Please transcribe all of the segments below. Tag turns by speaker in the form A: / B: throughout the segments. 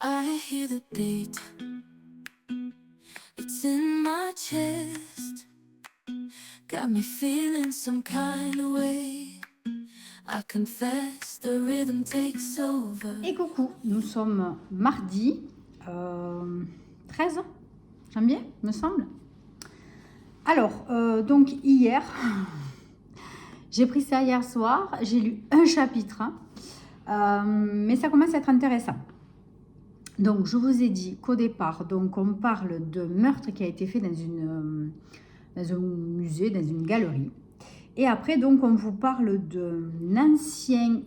A: I hear the beat, it's in my chest. Got me feeling some kind of way. I confess the rhythm takes over.
B: Et coucou, nous sommes mardi 13 janvier, me semble. Alors, donc hier, j'ai pris ça hier soir, j'ai lu un chapitre, mais ça commence à être intéressant. Donc, je vous ai dit qu'au départ, donc, on parle de meurtre qui a été fait dans un musée, dans une galerie. Et après, donc, on vous parle d'un ancien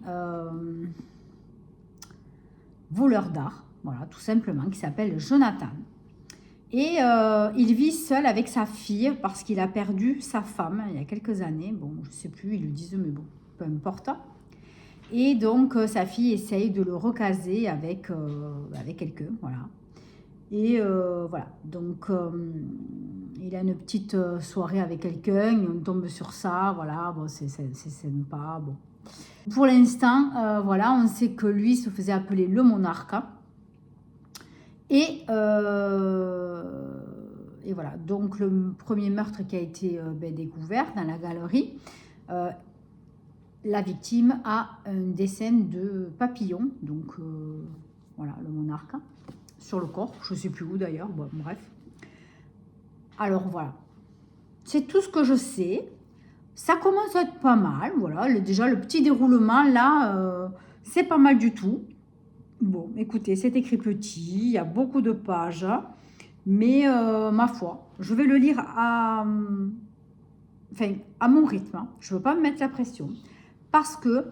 B: voleur d'art, voilà, tout simplement, qui s'appelle Jonathan. Et il vit seul avec sa fille parce qu'il a perdu sa femme il y a quelques années. Bon, je ne sais plus, ils le disent, mais bon, peu importe. Et donc, sa fille essaye de le recaser avec quelqu'un, voilà. Et voilà, donc il a une petite soirée avec quelqu'un, on tombe sur ça, voilà, bon, c'est sympa, bon. Pour l'instant, voilà, on sait que lui se faisait appeler le monarque. Et voilà, donc le premier meurtre qui a été découvert dans la galerie, la victime a un dessin de papillon, donc voilà, le monarque, sur le corps, je ne sais plus où d'ailleurs, bon, bref. Alors voilà, c'est tout ce que je sais. Ça commence à être pas mal, voilà, déjà le petit déroulement là, c'est pas mal du tout. Bon, écoutez, c'est écrit petit, il y a beaucoup de pages, mais ma foi, je vais le lire à mon rythme. Hein. Je ne veux pas me mettre la pression parce que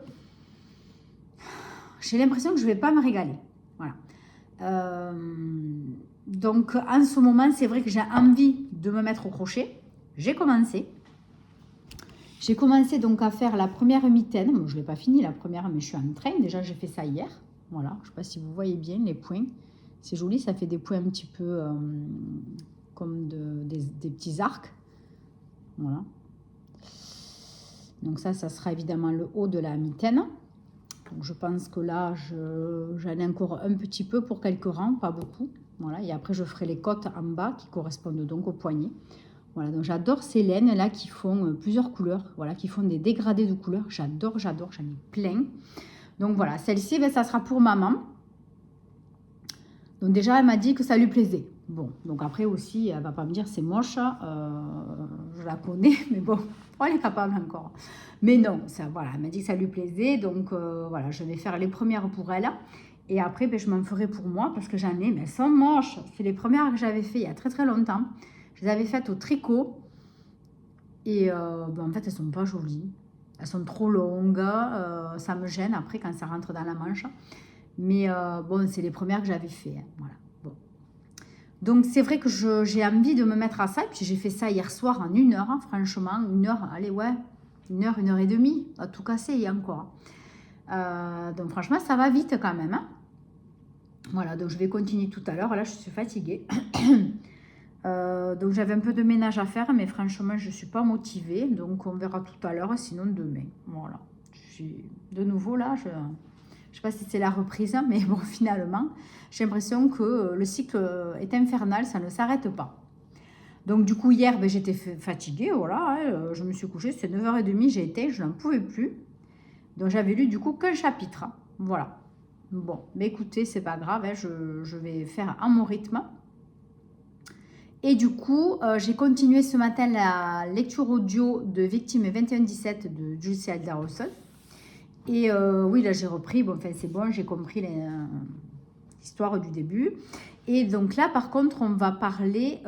B: j'ai l'impression que je ne vais pas me régaler. Voilà. Donc, en ce moment, c'est vrai que j'ai envie de me mettre au crochet. J'ai commencé. J'ai commencé donc à faire la première mitaine. Bon, je ne l'ai pas fini la première, mais je suis en train. Déjà, j'ai fait ça hier. Voilà, je ne sais pas si vous voyez bien les points. C'est joli, ça fait des points un petit peu comme des petits arcs. Voilà. Donc ça sera évidemment le haut de la mitaine. Donc je pense que là, j'en ai encore un petit peu pour quelques rangs, pas beaucoup. Voilà, et après, je ferai les côtes en bas qui correspondent donc au poignet. Voilà, donc j'adore ces laines là qui font plusieurs couleurs, voilà, qui font des dégradés de couleurs. J'adore, j'en ai plein. Donc voilà, celle-ci, ça sera pour maman. Donc déjà, elle m'a dit que ça lui plaisait. Bon, donc après aussi, elle va pas me dire c'est moche, je la connais, mais bon, elle est capable encore. Mais non, ça, voilà, elle m'a dit que ça lui plaisait, donc voilà, je vais faire les premières pour elle. Et après, je m'en ferai pour moi parce que j'en ai, mais elles sont moches. C'est les premières que j'avais fait il y a très très longtemps. Je les avais faites au tricot. Et en fait, elles sont pas jolies. Elles sont trop longues. Ça me gêne après quand ça rentre dans la manche. Mais bon, c'est les premières que j'avais fait. Hein, voilà. Bon. Donc, c'est vrai que j'ai envie de me mettre à ça. Et puis, j'ai fait ça hier soir en 1 heure. Hein, franchement, 1 heure, allez, ouais. 1 heure et demie. À tout casser, il y a encore. Donc, franchement, ça va vite quand même. Hein. Voilà, donc je vais continuer tout à l'heure. Là, je suis fatiguée. Donc, j'avais un peu de ménage à faire. Mais franchement, je ne suis pas motivée. Donc, on verra tout à l'heure. Sinon, demain. Voilà. De nouveau, là, je ne sais pas si c'est la reprise, mais bon, finalement, j'ai l'impression que le cycle est infernal, ça ne s'arrête pas. Donc, du coup, hier, j'étais fatiguée, voilà, hein, je me suis couchée, c'était 9h30, j'ai été, je n'en pouvais plus. Donc, j'avais lu, du coup, qu'un chapitre, hein, voilà. Bon, mais écoutez, c'est pas grave, hein, je vais faire à mon rythme. Et du coup, j'ai continué ce matin la lecture audio de Victime 2117 de Julia Alderson. Et oui, là, j'ai repris. Bon, enfin, c'est bon, j'ai compris l'histoire du début. Et donc là, par contre, on va parler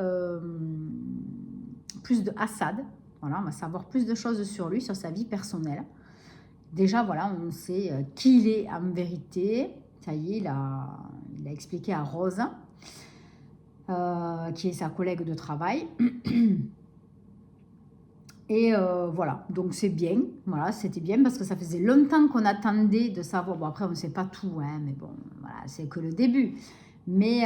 B: plus de Assad. Voilà, on va savoir plus de choses sur lui, sur sa vie personnelle. Déjà, voilà, on sait qui il est en vérité. Ça y est, il a expliqué à Rose, qui est sa collègue de travail. Et voilà, donc c'est bien, voilà, c'était bien parce que ça faisait longtemps qu'on attendait de savoir, bon après on ne sait pas tout, hein, mais bon, voilà, c'est que le début. Mais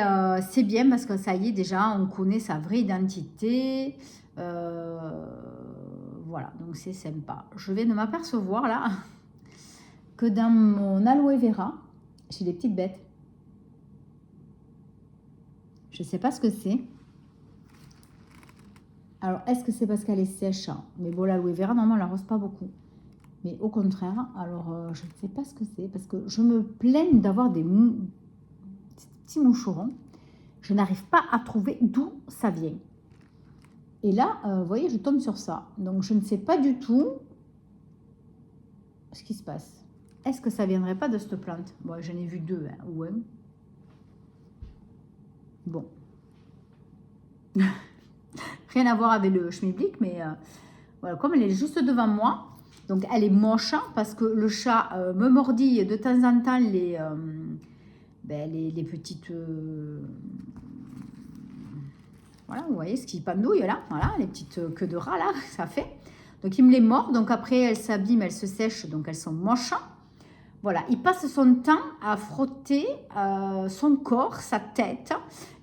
B: c'est bien parce que ça y est, déjà, on connaît sa vraie identité, voilà, donc c'est sympa. Je viens de m'apercevoir là que dans mon aloe vera, j'ai des petites bêtes. Je ne sais pas ce que c'est. Alors, est-ce que c'est parce qu'elle est sèche? Mais bon, l'aloe vera, normalement, on ne l'arrose pas beaucoup. Mais au contraire, alors, je ne sais pas ce que c'est. Parce que je me plains d'avoir des petits moucherons. Je n'arrive pas à trouver d'où ça vient. Et là, vous voyez, je tombe sur ça. Donc, je ne sais pas du tout ce qui se passe. Est-ce que ça ne viendrait pas de cette plante? Bon, j'en ai vu deux, hein, ou un. Bon. Rien à voir avec le schmilblick, mais voilà, comme elle est juste devant moi, donc elle est moche, hein, parce que le chat me mordit de temps en temps les petites... voilà, vous voyez ce qui pendouille là, voilà, les petites queues de rat là, ça fait. Donc il me les mord, donc après elles s'abîment, elles se sèchent, donc elles sont moches. Voilà, il passe son temps à frotter son corps, sa tête,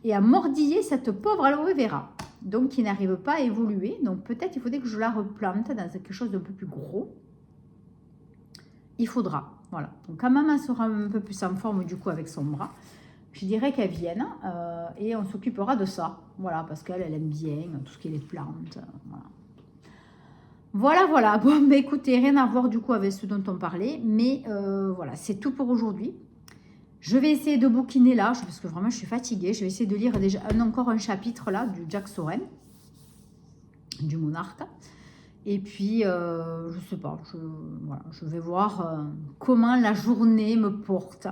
B: et à mordiller cette pauvre aloe vera. Donc, il n'arrive pas à évoluer. Donc, peut-être il faudrait que je la replante dans quelque chose d'un peu plus gros. Il faudra, voilà. Donc, quand maman sera un peu plus en forme, du coup, avec son bras, je dirais qu'elle vienne et on s'occupera de ça. Voilà, parce qu'elle aime bien tout ce qui est les plantes. Voilà. Bon, mais écoutez, rien à voir, du coup, avec ce dont on parlait. Mais voilà, c'est tout pour aujourd'hui. Je vais essayer de bouquiner là, parce que vraiment je suis fatiguée. Je vais essayer de lire déjà encore un chapitre là du Jack Soren, du Monarque. Et puis, je sais pas, voilà, je vais voir comment la journée me porte.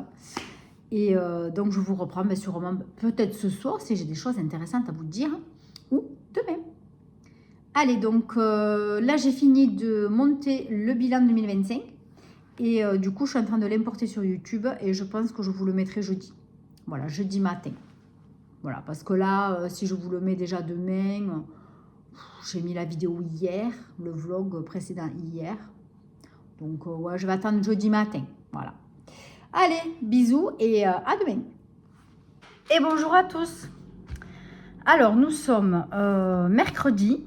B: Et donc je vous reprends sûrement peut-être ce soir si j'ai des choses intéressantes à vous dire, ou demain. Allez, donc là j'ai fini de monter le bilan 2025. Et du coup, je suis en train de l'importer sur YouTube et je pense que je vous le mettrai jeudi. Voilà, jeudi matin. Voilà, parce que là, si je vous le mets déjà demain, j'ai mis la vidéo hier, le vlog précédent hier. Donc, ouais, je vais attendre jeudi matin. Voilà. Allez, bisous et à demain. Et bonjour à tous. Alors, nous sommes mercredi,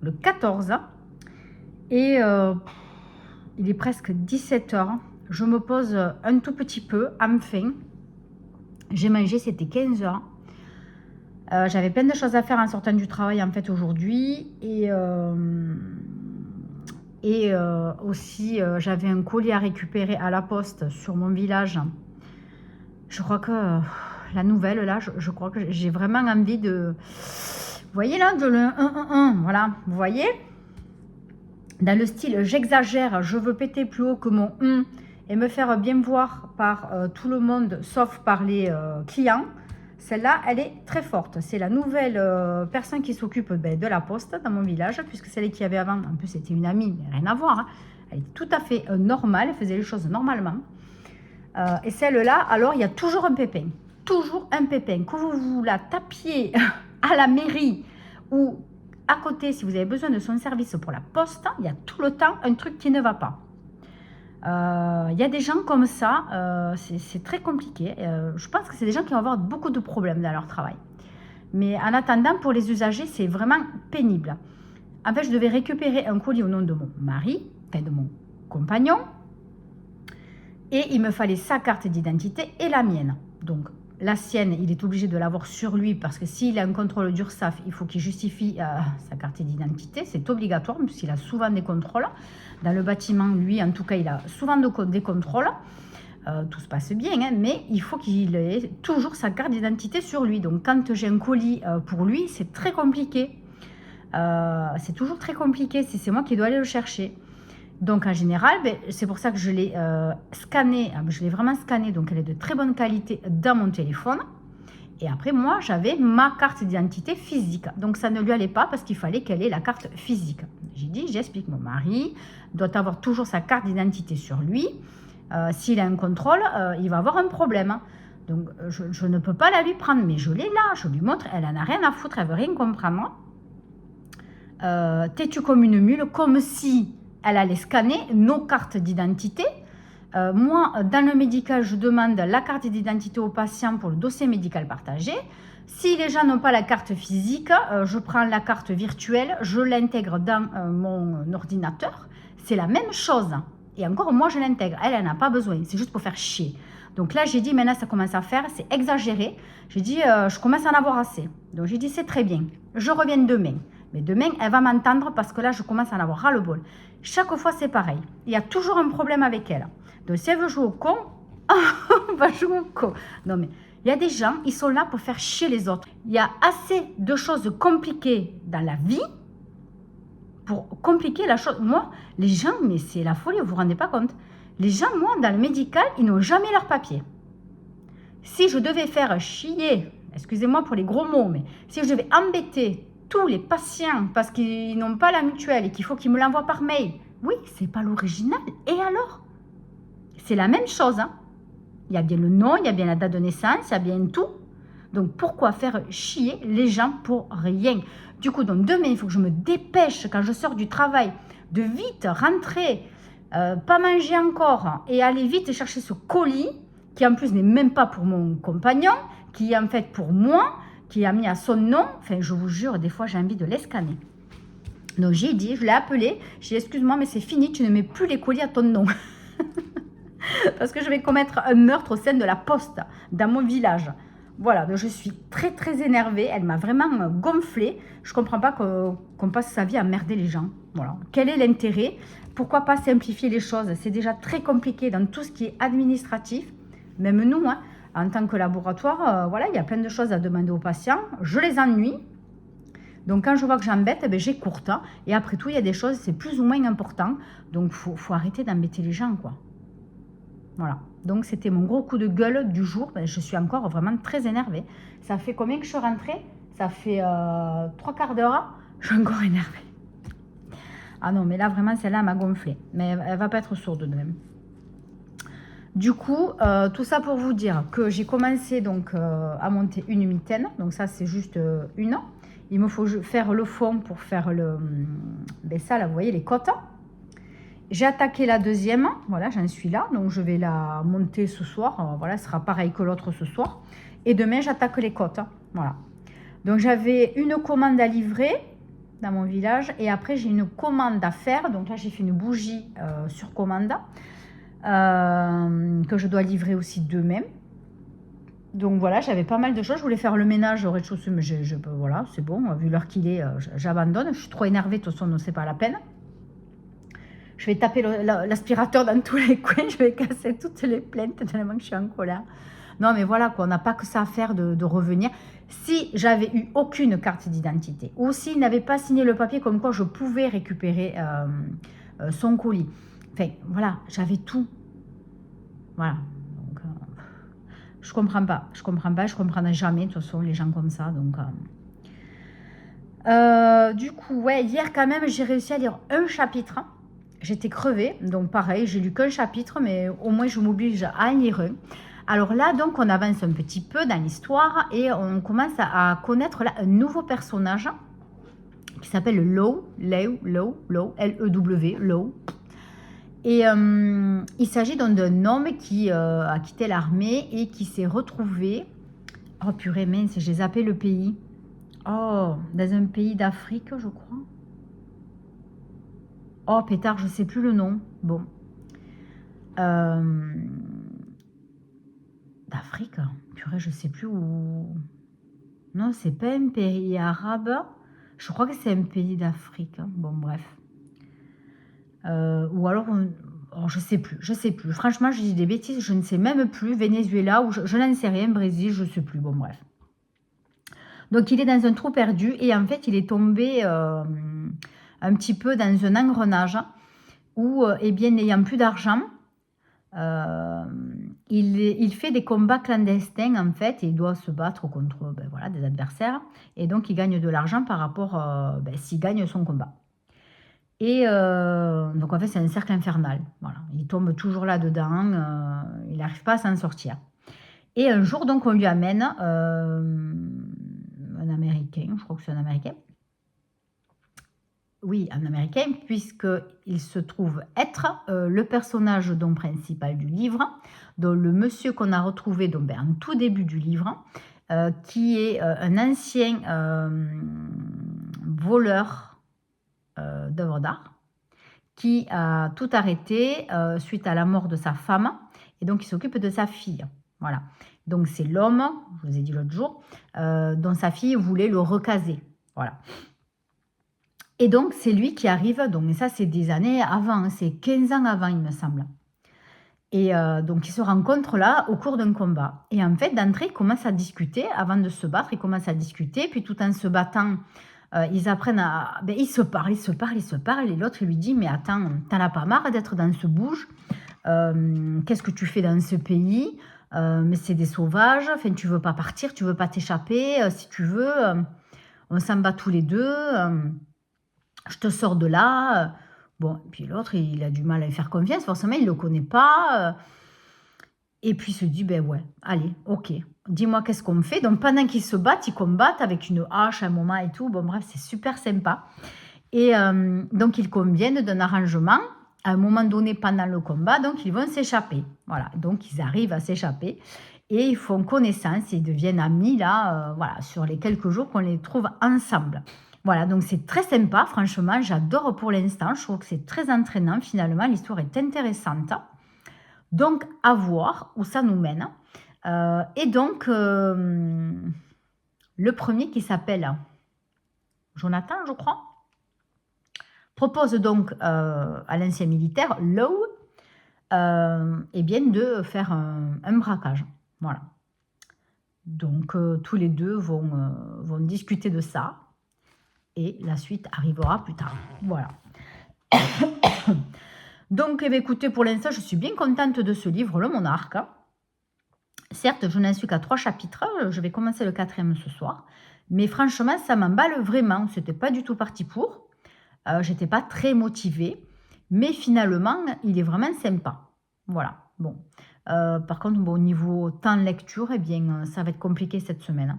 B: le 14. Et... il est presque 17 h. Je me pose un tout petit peu, enfin. J'ai mangé, c'était 15 h. J'avais plein de choses à faire en sortant du travail, en fait, aujourd'hui. Et aussi, j'avais un colis à récupérer à la poste sur mon village. Je crois que la nouvelle, là, je crois que j'ai vraiment envie de... Vous voyez là, de le 1, voilà, vous voyez ? Dans le style, j'exagère, je veux péter plus haut que mon et me faire bien voir par tout le monde, sauf par les clients. Celle-là, elle est très forte. C'est la nouvelle personne qui s'occupe de la poste dans mon village, puisque celle qui avait avant, en plus c'était une amie, mais rien à voir. Hein. Elle est tout à fait normale, elle faisait les choses normalement. Et celle-là, alors, il y a toujours un pépin. Toujours un pépin. Que vous la tapiez à la mairie ou... à côté, si vous avez besoin de son service pour la poste, il y a tout le temps un truc qui ne va pas. Il y a des gens comme ça, c'est très compliqué. Je pense que c'est des gens qui vont avoir beaucoup de problèmes dans leur travail. Mais en attendant, pour les usagers, c'est vraiment pénible. En fait, je devais récupérer un colis au nom de mon mari, enfin de mon compagnon, et il me fallait sa carte d'identité et la mienne. Donc, la sienne, il est obligé de l'avoir sur lui parce que s'il a un contrôle d'URSSAF, il faut qu'il justifie sa carte d'identité. C'est obligatoire puisqu'il a souvent des contrôles. Dans le bâtiment, lui, en tout cas, il a souvent des contrôles. Tout se passe bien, hein, mais il faut qu'il ait toujours sa carte d'identité sur lui. Donc, quand j'ai un colis pour lui, c'est très compliqué. C'est toujours très compliqué si c'est moi qui dois aller le chercher. Donc, en général, c'est pour ça que je l'ai scanné. Je l'ai vraiment scanné, donc elle est de très bonne qualité dans mon téléphone. Et après, moi, j'avais ma carte d'identité physique. Donc, ça ne lui allait pas parce qu'il fallait qu'elle ait la carte physique. J'ai dit, j'explique, mon mari doit avoir toujours sa carte d'identité sur lui. S'il a un contrôle, il va avoir un problème. Donc, je ne peux pas la lui prendre, mais je l'ai là. Je lui montre, elle en a rien à foutre, elle veut rien comprendre. Têtue comme une mule, comme si... elle allait scanner nos cartes d'identité. Moi, dans le médical, je demande la carte d'identité au patient pour le dossier médical partagé. Si les gens n'ont pas la carte physique, je prends la carte virtuelle, je l'intègre dans mon ordinateur. C'est la même chose. Et encore, moi, je l'intègre. Elle n'a pas besoin. C'est juste pour faire chier. Donc là, j'ai dit, maintenant, ça commence à faire, c'est exagéré. J'ai dit, je commence à en avoir assez. Donc j'ai dit, c'est très bien, je reviens demain. Mais demain, elle va m'entendre parce que là, je commence à en avoir ras-le-bol. Chaque fois, c'est pareil. Il y a toujours un problème avec elle. Donc si elle veut jouer au con, on va jouer au con. Non mais, il y a des gens, ils sont là pour faire chier les autres. Il y a assez de choses compliquées dans la vie pour compliquer la chose. Moi, les gens, mais c'est la folie, vous vous rendez pas compte. Les gens, moi, dans le médical, ils n'ont jamais leur papier. Si je devais faire chier, excusez-moi pour les gros mots, mais si je devais embêter tous les patients parce qu'ils n'ont pas la mutuelle et qu'il faut qu'ils me l'envoient par mail, oui, c'est pas l'original. Et alors? C'est la même chose, hein. Il y a bien le nom, il y a bien la date de naissance, il y a bien tout. Donc, pourquoi faire chier les gens pour rien? Du coup, donc demain, il faut que je me dépêche quand je sors du travail de vite rentrer, pas manger encore et aller vite chercher ce colis qui en plus n'est même pas pour mon compagnon, qui est en fait pour moi, qui a mis à son nom. Enfin, je vous jure, des fois, j'ai envie de l'escanner. Donc, j'ai dit, je l'ai appelé, j'ai dit, excuse-moi, mais c'est fini, tu ne mets plus les colis à ton nom. Parce que je vais commettre un meurtre au sein de la poste, dans mon village. Voilà, donc je suis très très énervée. Elle m'a vraiment gonflée. Je ne comprends pas qu'on passe sa vie à merder les gens. Voilà. Quel est l'intérêt? Pourquoi pas simplifier les choses? C'est déjà très compliqué dans tout ce qui est administratif. Même nous, hein, en tant que laboratoire, voilà, il y a plein de choses à demander aux patients. Je les ennuie. Donc, quand je vois que j'embête, eh ben, j'écourte. Hein. Et après tout, il y a des choses, c'est plus ou moins important. Donc, il faut arrêter d'embêter les gens, quoi. Voilà. Donc, c'était mon gros coup de gueule du jour. Ben, je suis encore vraiment très énervée. Ça fait combien que je suis rentrée? Ça fait 3/4 d'heure. Je suis encore énervée. Ah non, mais là, vraiment, celle-là m'a gonflé. Mais elle ne va pas être sourde de même. Du coup, tout ça pour vous dire que j'ai commencé donc à monter une mitaine. Donc ça, c'est juste une. Il me faut faire le fond pour faire le... Ben ça, là, vous voyez, les côtes. J'ai attaqué la deuxième. Voilà, j'en suis là. Donc, je vais la monter ce soir. Voilà, ce sera pareil que l'autre ce soir. Et demain, j'attaque les côtes. Voilà. Donc, j'avais une commande à livrer dans mon village. Et après, j'ai une commande à faire. Donc là, j'ai fait une bougie sur commande. Que je dois livrer aussi demain. Donc voilà, j'avais pas mal de choses. Je voulais faire le ménage au rez-de-chaussée, mais voilà, c'est bon. Vu l'heure qu'il est, j'abandonne. Je suis trop énervée, de toute façon, non, c'est pas la peine. Je vais taper l'aspirateur dans tous les coins. Je vais casser toutes les plaintes tellement que je suis en colère. Non, mais voilà, quoi, on n'a pas que ça à faire de revenir. Si j'avais eu aucune carte d'identité, ou s'il n'avait pas signé le papier comme quoi je pouvais récupérer son colis, enfin, voilà, j'avais tout. Voilà. Donc, je comprends pas. Je comprendrai jamais, de toute façon, les gens comme ça. Donc, du coup, ouais, hier, quand même, j'ai réussi à lire un chapitre. J'étais crevée. Donc, pareil, j'ai lu qu'un chapitre, mais au moins, je m'oblige à en lire un. Alors là, donc, on avance un petit peu dans l'histoire et on commence à connaître là un nouveau personnage qui s'appelle Low, L-E-W, Low. Et il s'agit donc d'un homme qui a quitté l'armée et qui s'est retrouvé... Oh purée, mince, j'ai zappé le pays. Oh, dans un pays d'Afrique, je crois. Oh, pétard, je ne sais plus le nom. Bon. D'Afrique, purée, je ne sais plus où... Non, c'est pas un pays arabe. Je crois que c'est un pays d'Afrique. Bon, bref. Ou alors... Oh, je sais plus. Franchement, je dis des bêtises, je ne sais même plus. Venezuela, ou je n'en sais rien. Brésil, je ne sais plus. Bon, bref. Donc, il est dans un trou perdu et en fait, il est tombé un petit peu dans un engrenage où, eh bien, n'ayant plus d'argent, il fait des combats clandestins, en fait, et il doit se battre contre ben, voilà, des adversaires. Et donc, il gagne de l'argent par rapport s'il gagne son combat. Et donc, en fait, c'est un cercle infernal. Voilà. Il tombe toujours là-dedans. Il n'arrive pas à s'en sortir. Et un jour, donc, on lui amène un Américain. Je crois que c'est un Américain. Oui, un Américain, puisqu'il se trouve être le personnage donc, principal du livre, donc le monsieur qu'on a retrouvé donc, en tout début du livre, qui est un ancien voleur d'œuvres d'art, qui a tout arrêté suite à la mort de sa femme. et donc il s'occupe de sa fille. Voilà. Donc c'est l'homme, je vous ai dit l'autre jour, dont sa fille voulait le recaser. Voilà. Et donc c'est lui qui arrive, donc ça c'est des années avant, c'est 15 ans avant il me semble. Et donc ils se rencontrent là au cours d'un combat. Et en fait d'entrée ils commencent à discuter, avant de se battre ils commencent à discuter, puis tout en se battant, ils apprennent à... Ben, ils se parlent, et l'autre il lui dit « Mais attends, t'en as pas marre d'être dans ce bouge ? Qu'est-ce que tu fais dans ce pays ? Mais c'est des sauvages, enfin, tu veux pas partir, tu veux pas t'échapper, si tu veux, on s'en bat tous les deux, je te sors de là. » Bon, puis l'autre, il a du mal à lui faire confiance, forcément, il ne le connaît pas. Et puis il se dit, ben ouais, allez, ok, dis-moi qu'est-ce qu'on fait. Donc pendant qu'ils se battent, ils combattent avec une hache à un moment et tout. Bon, bref, c'est super sympa. Et donc ils conviennent d'un arrangement à un moment donné pendant le combat, donc ils vont s'échapper. Voilà, donc ils arrivent à s'échapper et ils font connaissance, ils deviennent amis là, voilà, sur les quelques jours qu'on les trouve ensemble. Voilà, donc c'est très sympa, franchement, j'adore pour l'instant, je trouve que c'est très entraînant finalement, l'histoire est intéressante. Donc à voir où ça nous mène. Et donc le premier qui s'appelle Jonathan, je crois, propose donc à l'ancien militaire, Lowe, eh bien de faire un braquage. Voilà. Donc tous les deux vont discuter de ça et la suite arrivera plus tard. Voilà. Donc eh bien, écoutez, pour l'instant, je suis bien contente de ce livre, Le Monarque. Certes, je n'en suis qu'à 3 chapitres, je vais commencer le 4e ce soir, mais franchement, ça m'emballe vraiment, c'était pas du tout parti pour. J'étais pas très motivée, mais finalement, il est vraiment sympa. Voilà, bon. Par contre, bon, au niveau temps de lecture, eh bien, ça va être compliqué cette semaine.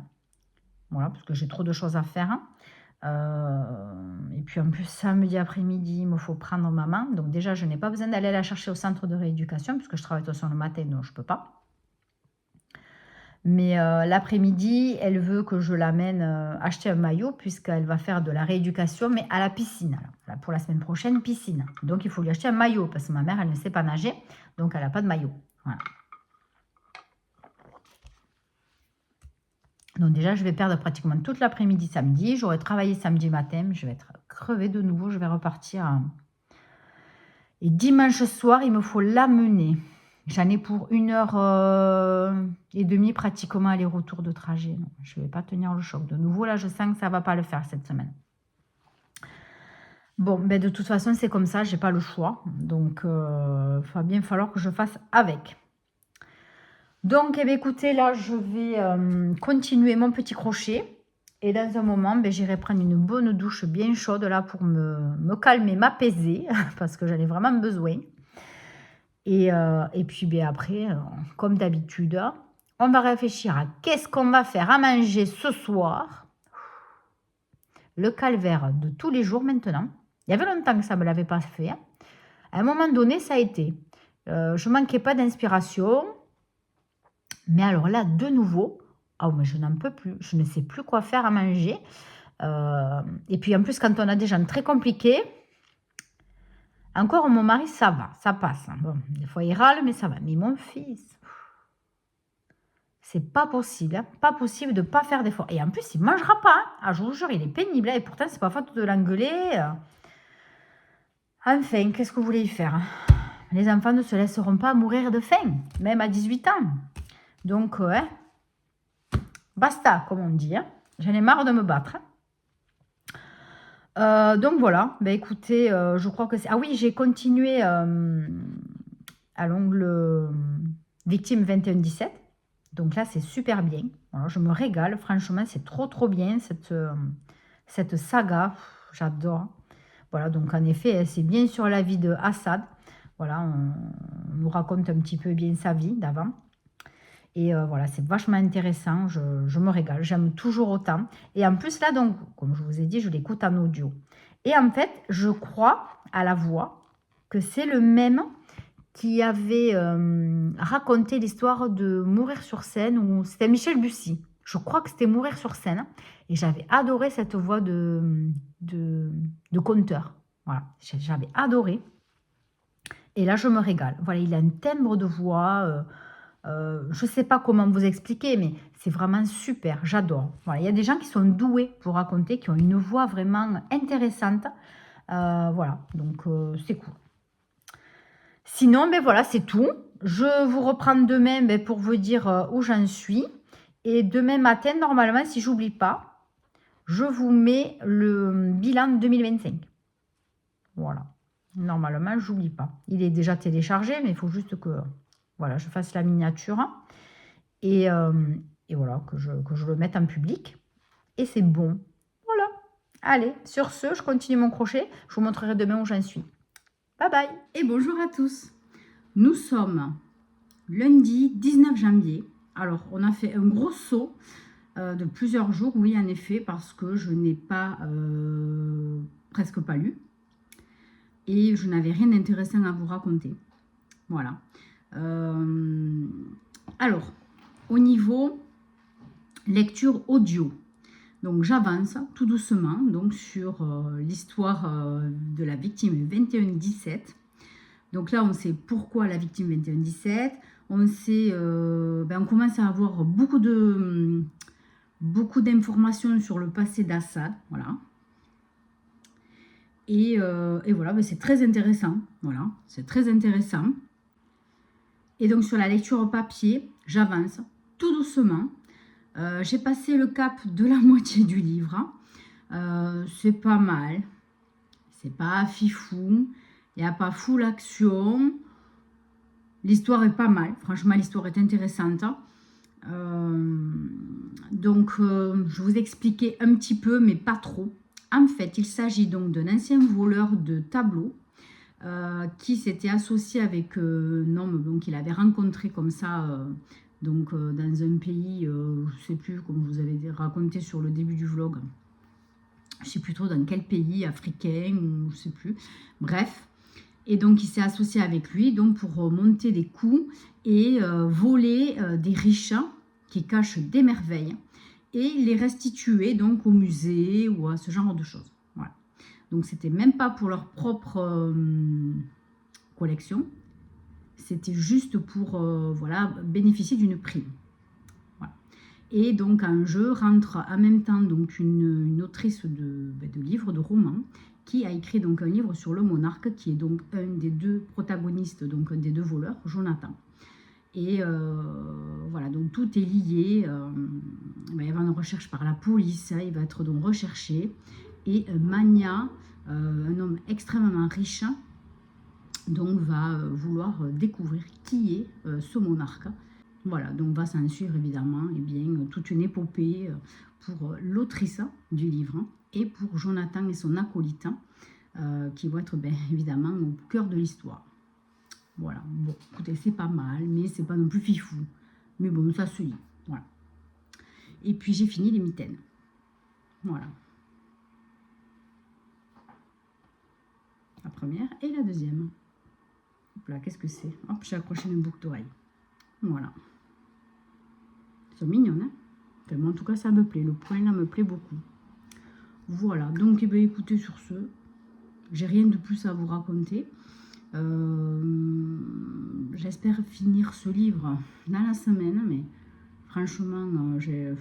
B: Voilà, parce que j'ai trop de choses à faire. Et puis en plus, samedi après-midi, il me faut prendre maman. Donc déjà, je n'ai pas besoin d'aller la chercher au centre de rééducation, puisque je travaille de toute façon le matin, donc je ne peux pas. Mais l'après-midi, elle veut que je l'amène acheter un maillot puisqu'elle va faire de la rééducation, mais à la piscine. Alors, là, pour la semaine prochaine, piscine. Donc, il faut lui acheter un maillot parce que ma mère, elle ne sait pas nager. Donc, elle n'a pas de maillot. Voilà. Donc, déjà, je vais perdre pratiquement toute l'après-midi samedi. J'aurai travaillé samedi matin. Je vais être crevée de nouveau. Je vais repartir. Et dimanche soir, il me faut l'amener. J'en ai pour 1h30 pratiquement aller-retour de trajet. Non, je ne vais pas tenir le choc. De nouveau, là, je sens que ça ne va pas le faire cette semaine. Bon, ben de toute façon, c'est comme ça. Je n'ai pas le choix. Donc, il va bien falloir que je fasse avec. Donc, eh bien, écoutez, là, je vais continuer mon petit crochet. Et dans un moment, ben, j'irai prendre une bonne douche bien chaude là pour me calmer, m'apaiser. Parce que j'en ai vraiment besoin. Et puis ben après, comme d'habitude, on va réfléchir à qu'est-ce qu'on va faire à manger ce soir. Le calvaire de tous les jours maintenant. Il y avait longtemps que ça ne me l'avait pas fait. À un moment donné, ça a été. Je ne manquais pas d'inspiration. Mais alors là, de nouveau, oh, mais je n'en peux plus. Je ne sais plus quoi faire à manger. Et puis en plus, quand on a des gens très compliqués, encore mon mari, ça va, ça passe. Bon, des fois, il râle, mais ça va. Mais mon fils, c'est pas possible. Hein, pas possible de ne pas faire d'efforts. Et en plus, il ne mangera pas. Hein. Ah, je vous jure, il est pénible. Hein, et pourtant, c'est pas faute de l'engueuler. Enfin, qu'est-ce que vous voulez y faire? Les enfants ne se laisseront pas mourir de faim, même à 18 ans. Donc, basta, comme on dit. Hein. J'en ai marre de me battre. Donc voilà, ben écoutez, je crois que c'est... Ah oui, j'ai continué à l'ongle victime 21-17. Donc là, c'est super bien. Voilà, je me régale, franchement, c'est trop bien cette saga. J'adore. Voilà, donc en effet, c'est bien sur la vie de Assad. Voilà, on nous raconte un petit peu bien sa vie d'avant. Et voilà, c'est vachement intéressant, je me régale, j'aime toujours autant. Et en plus là, donc, comme je vous ai dit, je l'écoute en audio. Et en fait, je crois à la voix que c'est le même qui avait raconté l'histoire de Mourir sur scène, ou c'était Michel Bussy. Je crois que c'était Mourir sur scène. Et j'avais adoré cette voix de conteur. Voilà, j'avais adoré. Et là, je me régale. Voilà, il a un timbre de voix. Je ne sais pas comment vous expliquer, mais c'est vraiment super. J'adore. Voilà, il y a des gens qui sont doués pour raconter, qui ont une voix vraiment intéressante. Voilà, donc c'est cool. Sinon, ben voilà, c'est tout. Je vous reprends demain pour vous dire où j'en suis. Et demain matin, normalement, si j'oublie pas, je vous mets le bilan 2025. Voilà. Normalement, j'oublie pas. Il est déjà téléchargé, mais il faut juste que voilà, je fasse la miniature et voilà, que je le mette en public. Et c'est bon. Voilà. Allez, sur ce, je continue mon crochet. Je vous montrerai demain où j'en suis. Bye bye. Et bonjour à tous. Nous sommes lundi 19 janvier. Alors, on a fait un gros saut de plusieurs jours, oui, en effet, parce que je n'ai pas, presque pas lu. Et je n'avais rien d'intéressant à vous raconter. Voilà. Alors, au niveau lecture audio, donc j'avance tout doucement donc sur l'histoire de la victime 2117. Donc là, on sait pourquoi la victime 2117. On sait, on commence à avoir beaucoup d'informations sur le passé d'Assad. Voilà. Et voilà, c'est très intéressant. Voilà, c'est très intéressant. Et donc sur la lecture papier, j'avance tout doucement. J'ai passé le cap de la moitié du livre. C'est pas mal. C'est pas fifou. Il n'y a pas full action. L'histoire est pas mal. Franchement, l'histoire est intéressante. Donc, je vous expliquais un petit peu, mais pas trop. En fait, il s'agit donc d'un ancien voleur de tableaux qui s'était associé avec un homme donc, qu'il avait rencontré comme ça dans un pays, je ne sais plus, comme je vous avais raconté sur le début du vlog. Je ne sais plus trop dans quel pays, africain ou je ne sais plus. Bref. Et donc, il s'est associé avec lui donc, pour monter des coups et voler des riches qui cachent des merveilles et les restituer donc au musée ou à ce genre de choses. Voilà. Donc, c'était même pas pour leur propre collection. C'était juste pour voilà, bénéficier d'une prime. Voilà. Et donc, en jeu rentre en même temps donc, une autrice de livres, de romans, qui a écrit donc un livre sur le monarque, qui est donc un des deux protagonistes, donc un des deux voleurs, Jonathan. Et voilà, donc tout est lié. Il va y avoir une recherche par la police, il va être donc recherché. Et Mania, un homme extrêmement riche, donc va vouloir découvrir qui est ce monarque. Voilà, donc va s'en suivre évidemment toute une épopée pour l'autrice du livre et pour Jonathan et son acolyte qui vont être évidemment au cœur de l'histoire. Voilà, bon, écoutez, c'est pas mal, mais c'est pas non plus fifou. Mais bon, ça se lit, voilà. Et puis j'ai fini les mitaines. Voilà. La première et la deuxième. Hop là, qu'est-ce que c'est? Hop, j'ai accroché une boucle d'oreille. Voilà. Elles sont mignonnes, hein? Enfin, moi, en tout cas, ça me plaît. Le point là me plaît beaucoup. Voilà, donc écoutez, sur ce, j'ai rien de plus à vous raconter. J'espère finir ce livre dans la semaine, mais franchement, je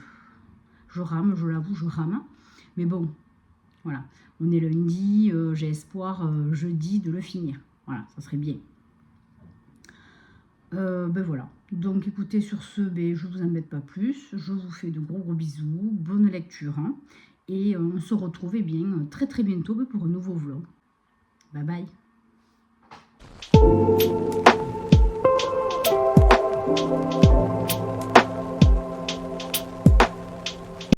B: rame, je l'avoue, je rame. Mais bon, voilà, on est lundi, j'ai espoir jeudi de le finir. Voilà, ça serait bien. Voilà, donc écoutez, sur ce, je vous embête pas plus. Je vous fais de gros bisous, bonne lecture. Et on se retrouve très très bientôt pour un nouveau vlog. Bye bye.